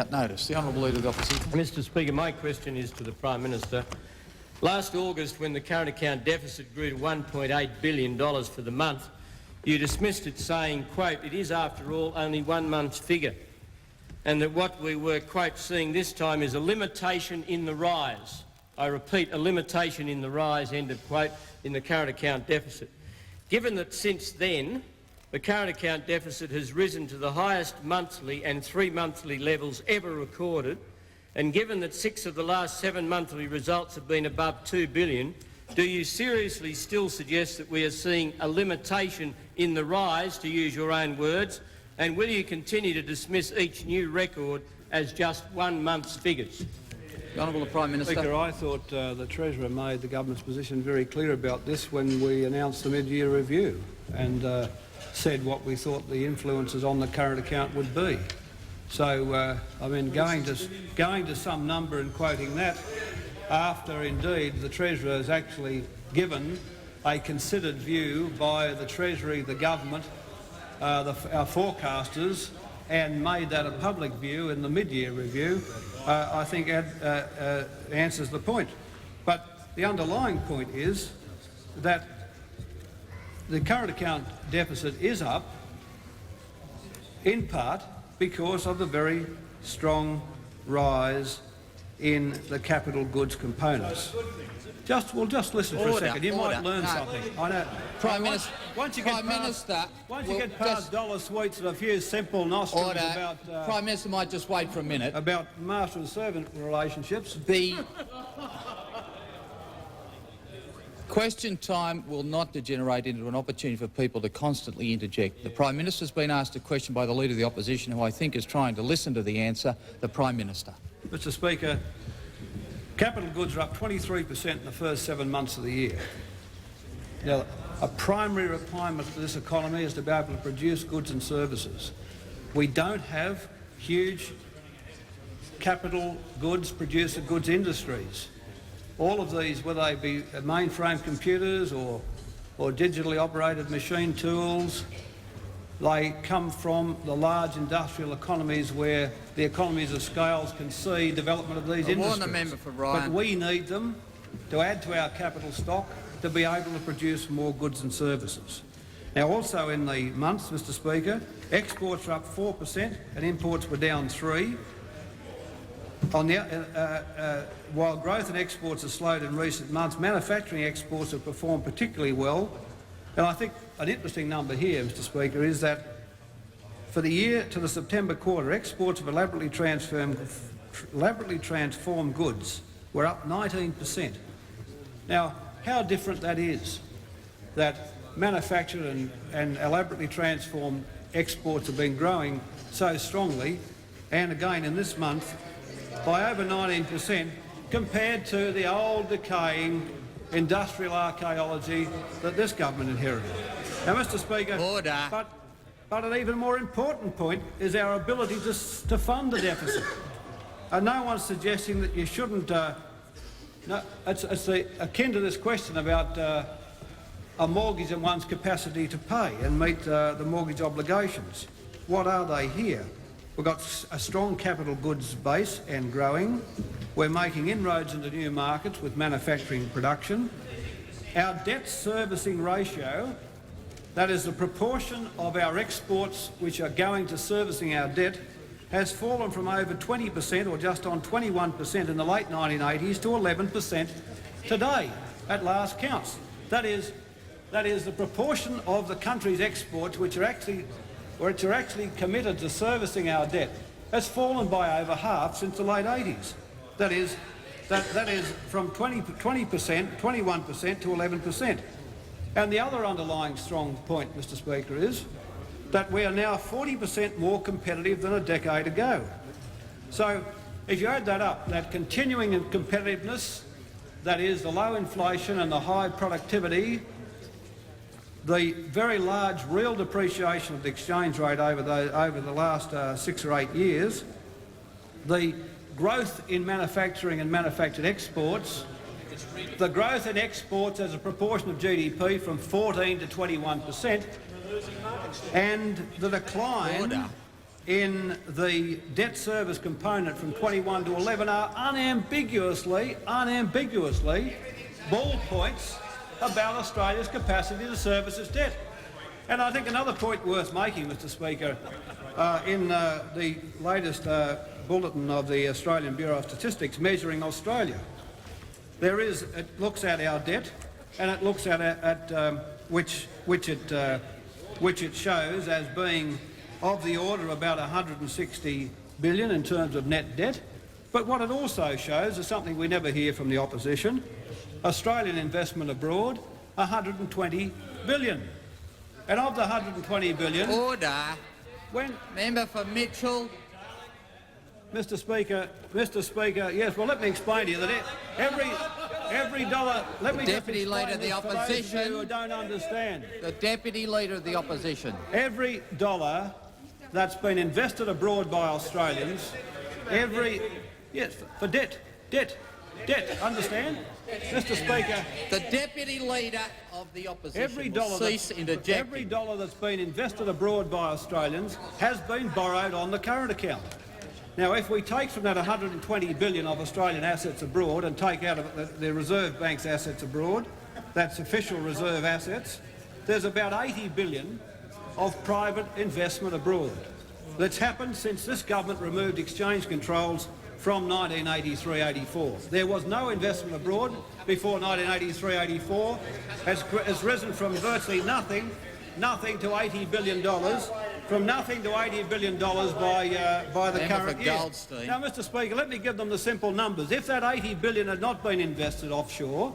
Notice. The Honourable Leader of the Opposition. Mr Speaker, my question is to the Prime Minister. Last August, when the current account deficit grew to $1.8 billion for the month, you dismissed it saying, quote, "It is after all only 1 month's figure," and that what we were, quote, "seeing this time is a limitation in the rise." I repeat, a limitation in the rise, end of quote, in the current account deficit. Given that since then the current account deficit has risen to the highest monthly and 3 monthly levels ever recorded, and given that 6 of the last 7 monthly results have been above $2 billion, do you seriously still suggest that we are seeing a limitation in the rise, to use your own words, and will you continue to dismiss each new record as just 1 month's figures? The Honourable Prime Minister. Speaker, I thought the Treasurer made the government's position very clear about this when we announced the mid-year review and said what we thought the influences on the current account would be. So, I mean, going to some number and quoting that, after indeed the Treasurer has actually given a considered view by the Treasury, the government, our forecasters, and made that a public view in the mid-year review, I think answers the point. But the underlying point is that the current account deficit is up, in part because of the very strong rise in the capital goods components. Just listen for a second. You might learn something. I know. Prime Minister. Once you get past dollar sweets and a few simple nostrils about Prime Minister might just wait for a minute. About master and servant relationships. The question time will not degenerate into an opportunity for people to constantly interject. The Prime Minister has been asked a question by the Leader of the Opposition, who I think is trying to listen to the answer. The Prime Minister. Mr Speaker, capital goods are up 23% in the first 7 months of the year. Now, a primary requirement for this economy is to be able to produce goods and services. We don't have huge capital goods producer goods industries. All of these, whether they be mainframe computers or digitally operated machine tools, they come from the large industrial economies where the economies of scales can see development of these industries. The member for Ryan. But we need them to add to our capital stock to be able to produce more goods and services. Now, also in the months, Mr Speaker, exports are up 4% and imports were down 3%. While growth in exports has slowed in recent months, manufacturing exports have performed particularly well. And I think an interesting number here, Mr Speaker, is that for the year to the September quarter, exports of elaborately transformed goods were up 19%. Now, how different that is, that manufactured and elaborately transformed exports have been growing so strongly, and again in this month, by over 19%, compared to the old decaying industrial archaeology that this government inherited. Now, Mr Speaker, but an even more important point is our ability to fund the deficit. And no one's suggesting that you shouldn't... no, it's akin to this question about a mortgage and one's capacity to pay and meet the mortgage obligations. What are they here? We've got a strong capital goods base and growing. We're making inroads into new markets with manufacturing production. Our debt servicing ratio, that is the proportion of our exports which are going to servicing our debt, has fallen from over 20% or just on 21% in the late 1980s to 11% today at last counts. That is the proportion of the country's exports which are actually committed to servicing our debt has fallen by over half since the late 80s. That is from 21% to 11%. And the other underlying strong point, Mr Speaker, is that we are now 40% more competitive than a decade ago. So if you add that up, that continuing competitiveness, that is the low inflation and the high productivity, the very large real depreciation of the exchange rate over the last 6 or 8 years, the growth in manufacturing and manufactured exports, the growth in exports as a proportion of GDP from 14 to 21%, and the decline in the debt service component from 21 to 11 are unambiguously ball points about Australia's capacity to service its debt. And I think another point worth making, Mr Speaker, in the latest bulletin of the Australian Bureau of Statistics measuring Australia, it looks at our debt, and it looks at which it shows as being of the order of about 160 billion in terms of net debt. But what it also shows is something we never hear from the opposition: Australian investment abroad, 120 billion. And of the 120 billion... Order. When... Member for Mitchell. Mr Speaker, yes, well, let me explain to you that every dollar... Let me Deputy Leader of the Opposition. For those of you who don't understand. The Deputy Leader of the Opposition. Every dollar that's been invested abroad by Australians, yes, for debt, understand? Mr Speaker... The Deputy Leader of the Opposition Every dollar that's been invested abroad by Australians has been borrowed on the current account. Now, if we take from that 120 billion of Australian assets abroad and take out of the Reserve Bank's assets abroad, that's official reserve assets, there's about 80 billion of private investment abroad that's happened since this government removed exchange controls from 1983-84. There was no investment abroad before 1983-84. Has risen from virtually nothing to $80 billion, from nothing to $80 billion by the current year. Now, Mr Speaker, let me give them the simple numbers. If that $80 billion had not been invested offshore,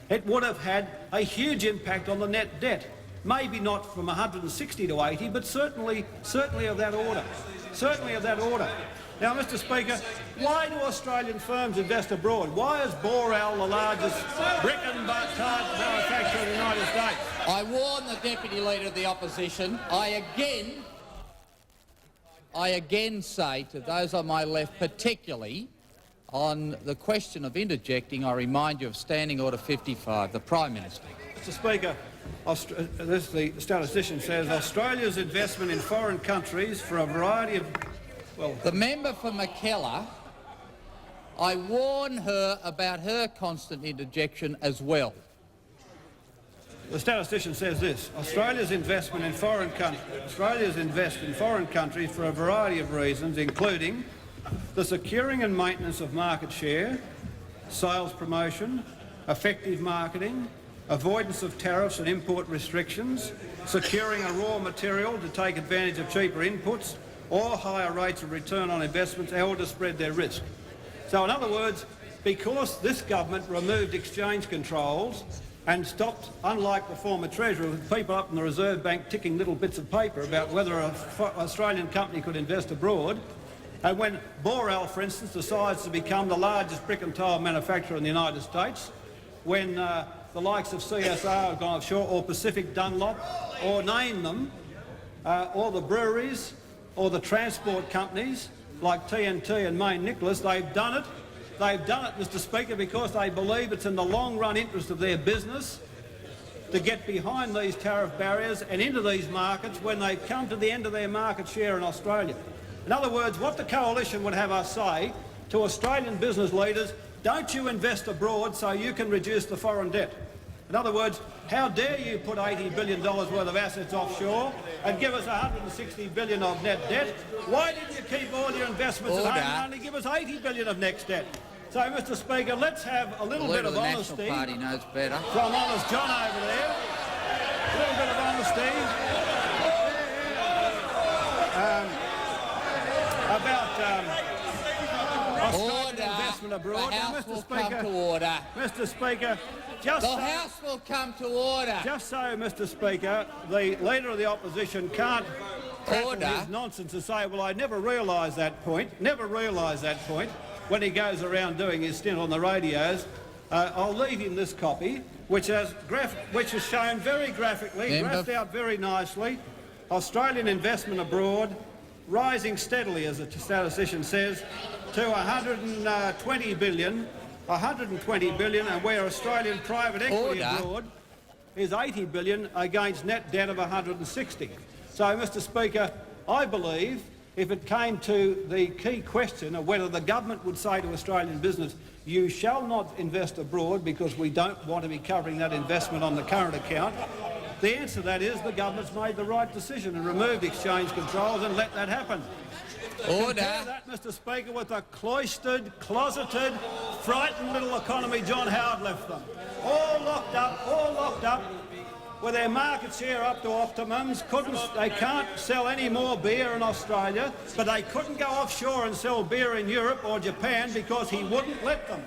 it would have had a huge impact on the net debt. Maybe not from 160 to 80, but certainly of that order. Certainly of that order. Now, Mr Speaker, why do Australian firms invest abroad? Why is Boral the largest brick and tile manufacturer in the United States? I warn the Deputy Leader of the Opposition. I again say to those on my left, particularly on the question of interjecting, I remind you of Standing Order 55, the Prime Minister. Mr Speaker, the statistician says Australia's investment in foreign countries for a variety of... Well, the member for McKellar, I warn her about her constant interjection as well. The statistician says this: Australia's investment in foreign countries for a variety of reasons, including the securing and maintenance of market share, sales promotion, effective marketing, avoidance of tariffs and import restrictions, securing a raw material to take advantage of cheaper inputs, or higher rates of return on investments, or to spread their risk. So, in other words, because this government removed exchange controls and stopped, unlike the former Treasurer, with people up in the Reserve Bank ticking little bits of paper about whether an Australian company could invest abroad, and when Boral, for instance, decides to become the largest brick and tile manufacturer in the United States, when the likes of CSR have gone offshore, or Pacific Dunlop, or name them, or the breweries, or the transport companies like TNT and Main Nicholas, they've done it. They've done it, Mr Speaker, because they believe it's in the long-run interest of their business to get behind these tariff barriers and into these markets when they've come to the end of their market share in Australia. In other words, what the Coalition would have us say to Australian business leaders: don't you invest abroad so you can reduce the foreign debt. In other words, how dare you put $80 billion worth of assets offshore and give us $160 billion of net debt? Why didn't you keep all your investments at home and only give us $80 billion of net debt? So, Mr Speaker, let's have a little bit of honesty National Party knows better. from honest John over there. A little bit of honesty about Australian investment abroad. The House will come to order. Mr Speaker, The House will come to order. Just so, Mr Speaker, the Leader of the Opposition can't prattle his nonsense and say, well, I never realised that point, when he goes around doing his stint on the radios. I'll leave him this copy, which is shown very graphically, graphed out very nicely. Australian investment abroad rising steadily, as the statistician says, to 120 billion, and where Australian private equity abroad is 80 billion against net debt of 160. So, Mr Speaker, I believe if it came to the key question of whether the government would say to Australian business, you shall not invest abroad because we don't want to be covering that investment on the current account, the answer to that is the government's made the right decision and removed exchange controls and let that happen. Order. Compare that, Mr Speaker, with the cloistered, closeted, frightened little economy John Howard left them. All locked up, with their market share up to optimums. They can't sell any more beer in Australia, but they couldn't go offshore and sell beer in Europe or Japan because he wouldn't let them.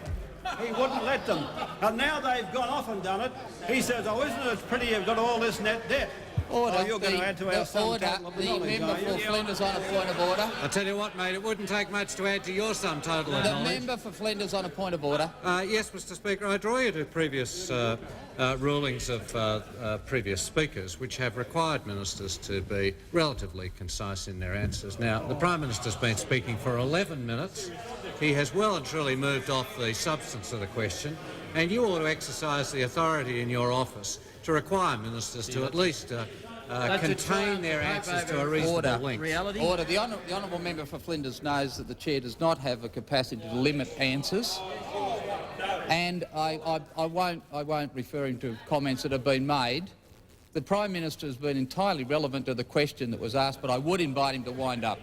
He wouldn't let them. And now they've gone off and done it. He says, oh, isn't it pretty you've got all this net debt? Order. Oh, you're going to add to our sum total of the knowledge, member are for you? Flinders on a point of order. I tell you what, mate, it wouldn't take much to add to your sum total of The knowledge. member for Flinders on a point of order. Yes, Mr Speaker, I draw you to previous rulings of previous speakers which have required ministers to be relatively concise in their answers. Now, the Prime Minister's been speaking for 11 minutes. He has well and truly moved off the substance of the question, and you ought to exercise the authority in your office to require ministers to at least contain their answers to a reasonable length. Order. The honourable member for Flinders knows that the chair does not have a capacity to limit answers, and I won't refer him to comments that have been made. The Prime Minister has been entirely relevant to the question that was asked, but I would invite him to wind up.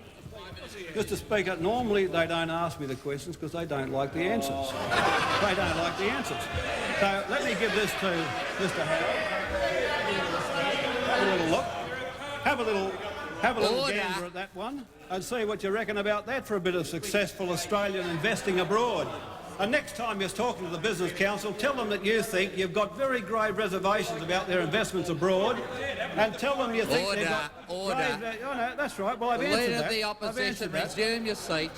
Mr Speaker, normally they don't ask me the questions because they don't like the answers. They don't like the answers. So let me give this to Mr Howard. Have a little look. Have a little Order. gander at that one and see what you reckon about that for a bit of successful Australian investing abroad. And next time you're talking to the Business Council, tell them that you think you've got very grave reservations about their investments abroad, and tell them you think they've got grave... Oh, no, that's right. Well, I've answered Leader that. of the opposition, resume your seat.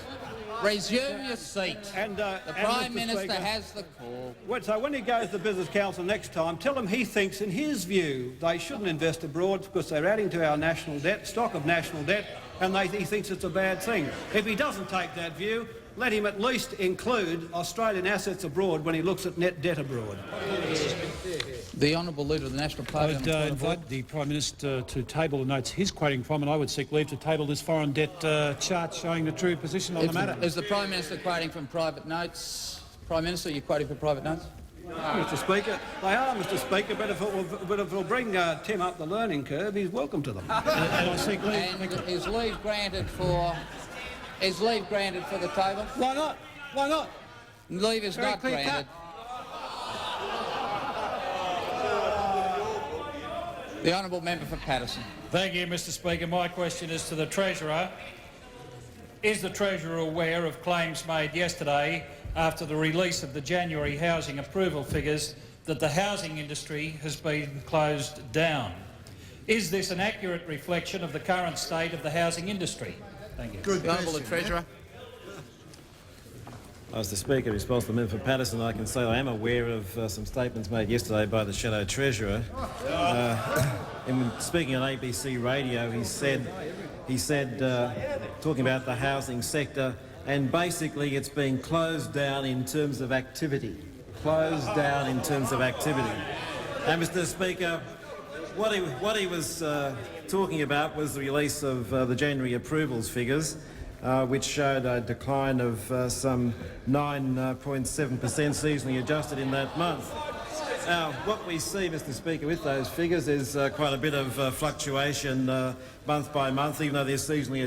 Resume your seat. The Prime Minister has the call. So when he goes to the Business Council next time, tell him he thinks, in his view, they shouldn't invest abroad because they're adding to our national debt, stock of national debt, and he thinks it's a bad thing. If he doesn't take that view, let him at least include Australian assets abroad when he looks at net debt abroad. The Honourable Leader of the National Party. I would invite the Prime Minister to table the notes he's quoting from, and I would seek leave to table this foreign debt chart showing the true position on the matter. Is the Prime Minister quoting from private notes? Prime Minister, you're quoting from private notes? Mr Speaker, they are, Mr Speaker, but if it'll bring Tim up the learning curve, he's welcome to them. And I seek leave. And is leave granted for... Is leave granted for the table? Why not? Why not? Leave is Very not clear granted. The Honourable Member for Patterson. Thank you, Mr Speaker. My question is to the Treasurer. Is the Treasurer aware of claims made yesterday after the release of the January housing approval figures that the housing industry has been closed down? Is this an accurate reflection of the current state of the housing industry? Thank you. The Honourable Treasurer. As the Speaker, responsible member for Patterson, I can say I am aware of some statements made yesterday by the Shadow Treasurer. In speaking on ABC Radio, he said, talking about the housing sector, and basically it's been closed down in terms of activity. Closed down in terms of activity. And Mr Speaker, what he was talking about was the release of the January approvals figures, which showed a decline of some 9.7% seasonally adjusted in that month. Now, what we see, Mr Speaker, with those figures is quite a bit of fluctuation month by month, even though they're seasonally